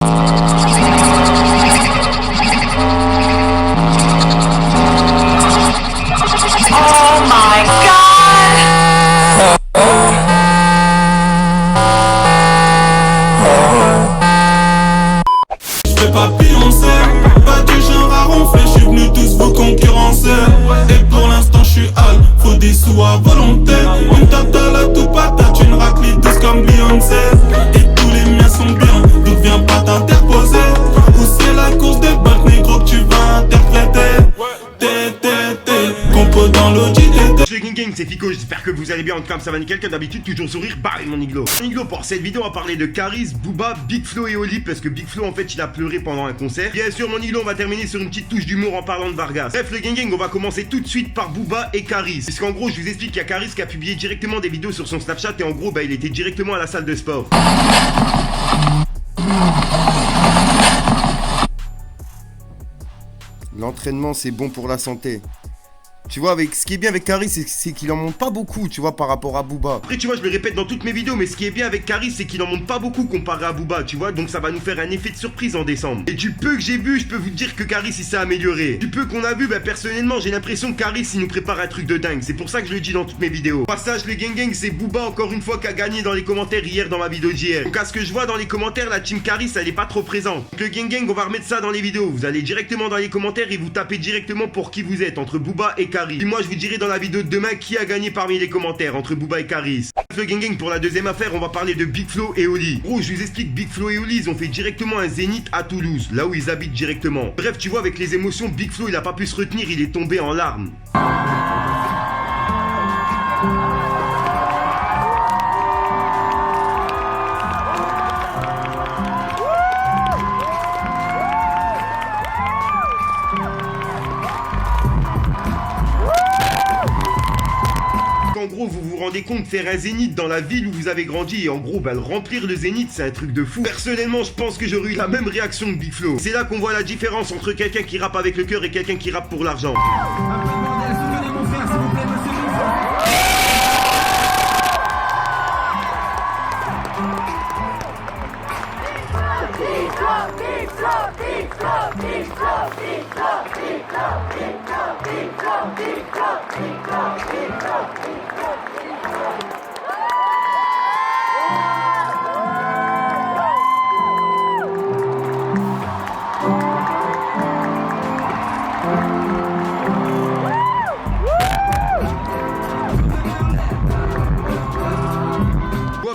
Oh my god! J'fais pas Beyoncé, pas du genre à ronfler, j'suis venu tous vous concurrencer. Et pour l'instant j'suis hal, faut des sous à volonté. Une totale à tout patate, une raclée douce comme Beyoncé. Et tous les miens sont bien, d'où viens pas t'interposer. Ou c'est la course des banques négro que tu vas interpréter. Compo dans l'audit. Le gang, c'est Fico, j'espère que vous allez bien. En tout cas, ça va nickel, comme d'habitude, toujours sourire, bye mon iglo. Mon iglo, pour cette vidéo, on va parler de Caris, Booba, Big Flo et Oli, parce que Big Flo, en fait, il a pleuré pendant un concert. Bien sûr, mon iglo, on va terminer sur une petite touche d'humour en parlant de Vargas. Bref, le gang, on va commencer tout de suite par Booba et Caris. Puisqu'en gros, je vous explique qu'il y a Caris qui a publié directement des vidéos sur son Snapchat, et en gros, bah, il était directement à la salle de sport. L'entraînement, c'est bon pour la santé. Tu vois, ce qui est bien avec Caris, c'est qu'il en monte pas beaucoup, tu vois, par rapport à Booba. Après, tu vois, je le répète dans toutes mes vidéos, mais ce qui est bien avec Caris, c'est qu'il en monte pas beaucoup comparé à Booba, tu vois, donc ça va nous faire un effet de surprise en décembre. Et du peu que j'ai vu, je peux vous dire que Caris, il s'est amélioré. Du peu qu'on a vu, bah personnellement, j'ai l'impression que Caris, il nous prépare un truc de dingue. C'est pour ça que je le dis dans toutes mes vidéos. Passage, le gang, c'est Booba encore une fois qui a gagné dans les commentaires hier dans ma vidéo d'hier. Donc à ce que je vois dans les commentaires, la team Caris, elle est pas trop présente. Donc le gang, on va remettre ça dans les vidéos. Vous allez directement dans les commentaires et vous tapez directement pour qui vous êtes, entre Booba et Caris. Puis moi, je vous dirai dans la vidéo de demain qui a gagné parmi les commentaires entre Booba et Caris. Le gang, pour la deuxième affaire, on va parler de Big Flo et Oli. Gros, je vous explique, Big Flo et Oli, ils ont fait directement un zénith à Toulouse, là où ils habitent directement. Bref, tu vois, avec les émotions, Big Flo, il a pas pu se retenir, il est tombé en larmes. En gros, vous vous rendez compte, faire un zénith dans la ville où vous avez grandi et en gros, bah, le remplir le zénith, c'est un truc de fou. Personnellement, je pense que j'aurais eu la même réaction que Big Flo. C'est là qu'on voit la différence entre quelqu'un qui rappe avec le cœur et quelqu'un qui rappe pour l'argent.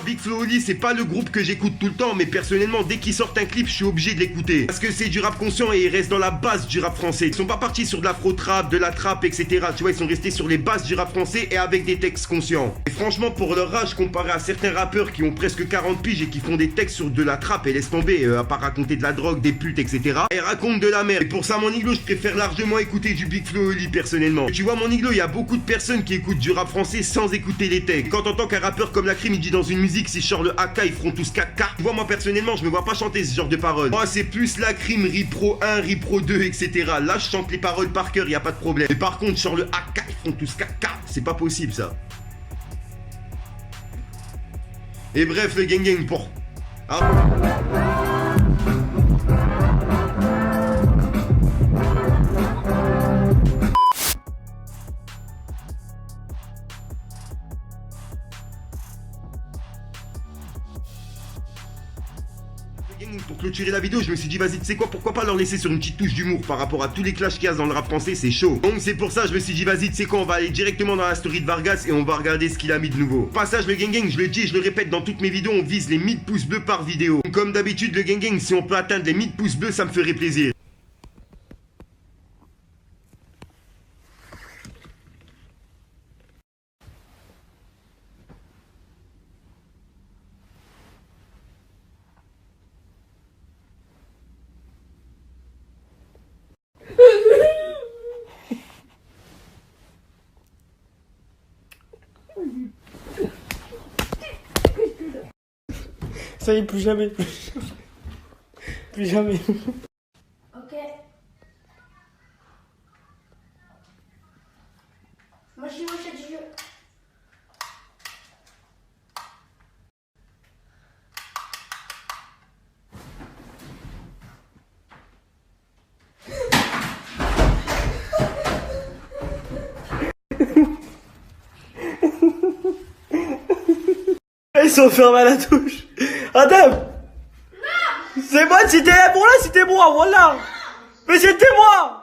Big Flo Oli, c'est pas le groupe que j'écoute tout le temps, mais personnellement, dès qu'ils sortent un clip, je suis obligé de l'écouter. Parce que c'est du rap conscient et ils restent dans la base du rap français. Ils sont pas partis sur de l'afro-trap, de la trap, etc. Tu vois, ils sont restés sur les bases du rap français et avec des textes conscients. Et franchement, pour leur âge, comparé à certains rappeurs qui ont presque 40 piges et qui font des textes sur de la trap et laisse tomber, à part raconter de la drogue, des putes, etc. Ils racontent de la merde. Et pour ça, mon iglo, je préfère largement écouter du Big Flo Oli personnellement. Et tu vois, mon iglo, il y a beaucoup de personnes qui écoutent du rap français sans écouter les textes. Quand t'entends qu'un rappeur comme La Crime, il dit dans une musique, si je sors le AK, ils feront tous caca. Tu vois, moi personnellement, je me vois pas chanter ce genre de paroles. Moi, c'est plus La Crime, Ripro 1, Ripro 2, etc. Là, je chante les paroles par cœur, y a pas de problème. Mais par contre, je sors le AK, ils feront tous caca. C'est pas possible, ça. Et bref, le gang pour... Ah. Pour clôturer la vidéo, je me suis dit vas-y, tu sais quoi, pourquoi pas leur laisser sur une petite touche d'humour par rapport à tous les clashs qu'il y a dans le rap français, c'est chaud. Donc c'est pour ça je me suis dit vas-y, tu sais quoi, on va aller directement dans la story de Vargas et on va regarder ce qu'il a mis de nouveau. Passage, le gang, je le dis et je le répète dans toutes mes vidéos, on vise les 1000 pouces bleus par vidéo. Donc, comme d'habitude, le gang, si on peut atteindre les 1000 pouces bleus, ça me ferait plaisir. Ça y est, plus jamais. Plus jamais. Ok. Moi je suis au chat du jeu. sont fermés à la touche. Adam. C'est moi, c'était bon là, c'était moi, voilà. Mais c'était moi.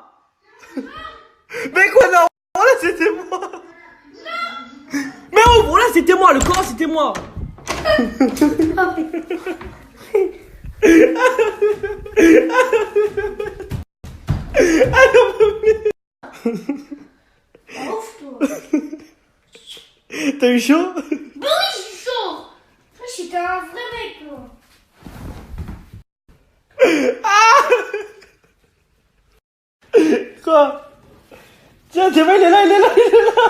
Mais quoi, non, voilà, c'était moi. Mais oh, voilà, c'était moi, le corps, c'était moi. Ouf, toi. T'as eu chaud? Bah oui, je suis chaud. J'étais un vrai mec, toi. Quoi? Tiens, t'es vrai, il est là, il est là, il est là.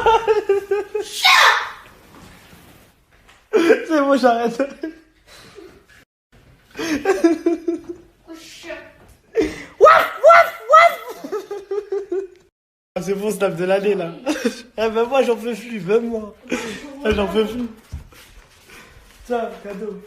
C'est bon, j'arrête. Oh, chat. Ah, c'est bon, snap de l'année là. Eh ben moi j'en peux plus, même moi. Ah, j'en peux plus. Tiens, cadeau.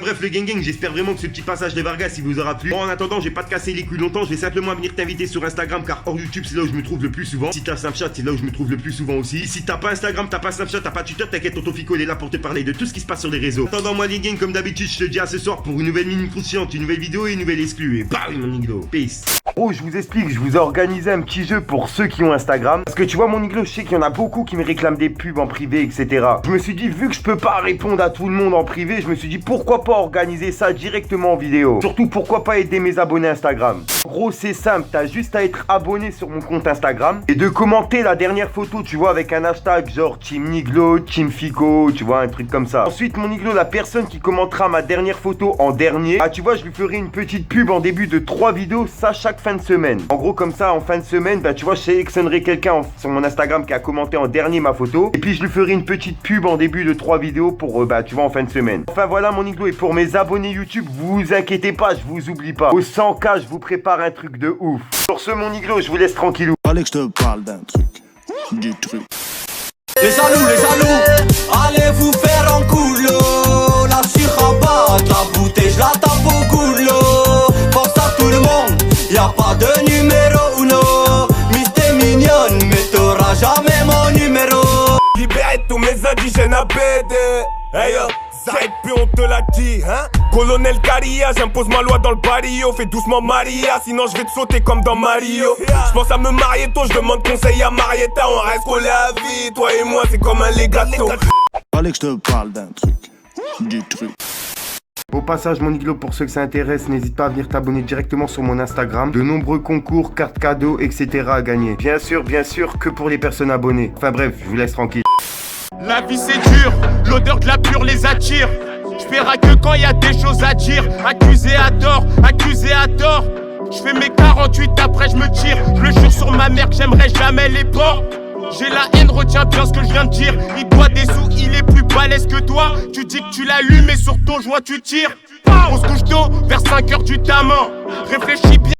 Bref le gang, j'espère vraiment que ce petit passage de Vargas il vous aura plu. Bon en attendant je vais pas te casser les couilles longtemps, je vais simplement venir t'inviter sur Instagram car hors YouTube c'est là où je me trouve le plus souvent. Si t'as Snapchat c'est là où je me trouve le plus souvent aussi. Si t'as pas Instagram, t'as pas Snapchat, t'as pas Twitter, t'inquiète tonton Fico il est là pour te parler de tout ce qui se passe sur les réseaux. En attendant moi les gangs comme d'habitude je te dis à ce soir pour une nouvelle mini croustillante, une nouvelle vidéo et une nouvelle exclue. Et bye mon iglo, peace. Oh je vous explique, je vous ai organisé un petit jeu pour ceux qui ont Instagram. Parce que tu vois mon iglo, je sais qu'il y en a beaucoup qui me réclament des pubs en privé etc. Je me suis dit vu que je peux pas répondre à tout le monde en privé, je me suis dit pourquoi pas organiser ça directement en vidéo. Surtout pourquoi pas aider mes abonnés Instagram. En gros c'est simple, t'as juste à être abonné sur mon compte Instagram et de commenter la dernière photo tu vois avec un hashtag genre Team Niglo, Team Fico, tu vois un truc comme ça. Ensuite mon iglo, la personne qui commentera ma dernière photo en dernier, ah tu vois je lui ferai une petite pub en début de 3 vidéos, ça chaque fin de semaine. En gros comme ça en fin de semaine, bah tu vois je sélectionnerai quelqu'un sur mon Instagram qui a commenté en dernier ma photo et puis je lui ferai une petite pub en début de 3 vidéos pour bah tu vois en fin de semaine. Enfin voilà mon iglo, et pour mes abonnés YouTube, vous inquiétez pas, je vous oublie pas. Au 100K, je vous prépare un truc de ouf. Sur ce, mon iglo, je vous laisse tranquillou. Fallait que je te parle d'un truc. Du truc. Les jaloux, allez vous faire en coulo. La surrabat, la bouteille, je la tape au goulot. Pense à tout le monde, y a pas de numéro uno. Miss t'es mignonne, mais t'auras jamais mon numéro. Libérez tous mes indigènes à BD. Hey yo, ça et puis on te l'a dit, hein. Colonel Caria, j'impose ma loi dans le barrio. Fais doucement Maria, sinon je vais te sauter comme dans Mario. J'pense à me marier tôt, je demande conseil à Marietta. On reste collés à vie, toi et moi c'est comme un legato. Fallait que je te parle d'un truc. Du truc. Au passage mon iglo, pour ceux que ça intéresse, n'hésite pas à venir t'abonner directement sur mon Instagram. De nombreux concours, cartes cadeaux, etc. à gagner. Bien sûr, que pour les personnes abonnées. Enfin bref, je vous laisse tranquille. La vie c'est dur, l'odeur de la pure les attire. J'verrai que quand y a des choses à dire. Accusé à tort, accusé à tort. J'fais mes 48 après je me tire. Je le jure sur ma mère que j'aimerais jamais les porcs. J'ai la haine, retiens bien ce que je viens de dire. Il doit des sous, il est plus balèze que toi. Tu dis que tu l'allumes et sur ton joint tu tires. On se couche tôt, vers 5h du tamin. Réfléchis bien.